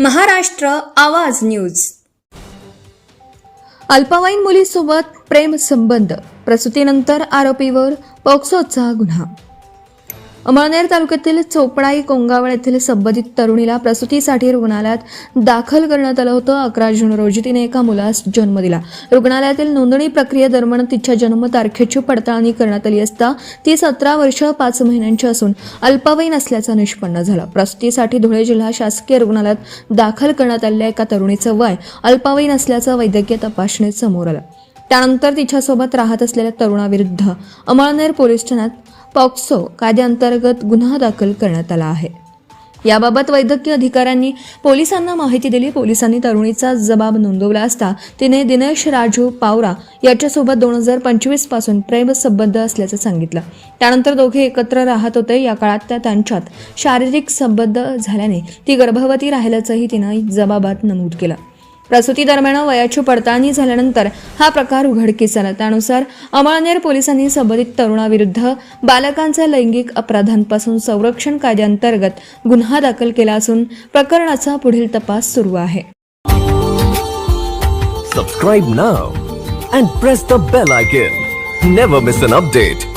महाराष्ट्र आवाज न्यूज। अल्पवयीन मुलीसोबत प्रेम संबंध, प्रसूतीनंतर आरोपीवर पॉक्सोचा गुन्हा। अमळनेर तालुक्यातील चोपडाई कोंगावळ येथील संबंधित तरुणीला प्रसूतीसाठी रुग्णालयात दाखल करण्यात आलं होतं। 11 जून रोजी तिने एका मुलास जन्म दिला। रुग्णालयातील नोंदणी प्रक्रियेदरम्यान तिच्या जन्मतारखेची पडताळणी करण्यात आली असता ती 17 वर्ष 5 महिन्यांची असून अल्पवयीन असल्याचं निष्पन्न झालं। प्रसूतीसाठी धुळे जिल्हा शासकीय रुग्णालयात दाखल करण्यात आलेल्या एका तरुणीचं वय अल्पवयीन असल्याचं वैद्यकीय तपासणीत समोर आलं। त्यानंतर तिच्यासोबत राहत असलेल्या तरुणाविरुद्ध अमळनेर पोलीस ठाण्यात पॉक्सो कायद्याअंतर्गत गुन्हा दाखल करण्यात आला आहे। याबाबत वैद्यकीय अधिकाऱ्यांनी पोलिसांना माहिती दिली। पोलिसांनी तरुणीचा जबाब नोंदवला असता तिने दिनेश राजू पावरा याच्यासोबत 2025 पासून प्रेम संबंध असल्याचं सांगितलं। त्यानंतर दोघे एकत्र राहत होते। या काळात त्यांच्यात शारीरिक संबंध झाल्याने ती गर्भवती राहिल्याचंही तिने जबाबात नमूद केलं। प्रसूती दरम्यान वयाची पडताळणी झाल्यानंतर हा प्रकार उघडकीस आला। त्यानुसार अमळनेर पोलिसांनी संबंधित तरुणाविरुद्ध बालकांच्या लैंगिक अपराधांपासून संरक्षण कायद्याअंतर्गत गुन्हा दाखल केला असून प्रकरणाचा पुढील तपास सुरू आहे। Subscribe now and press the bell icon. Never miss an update.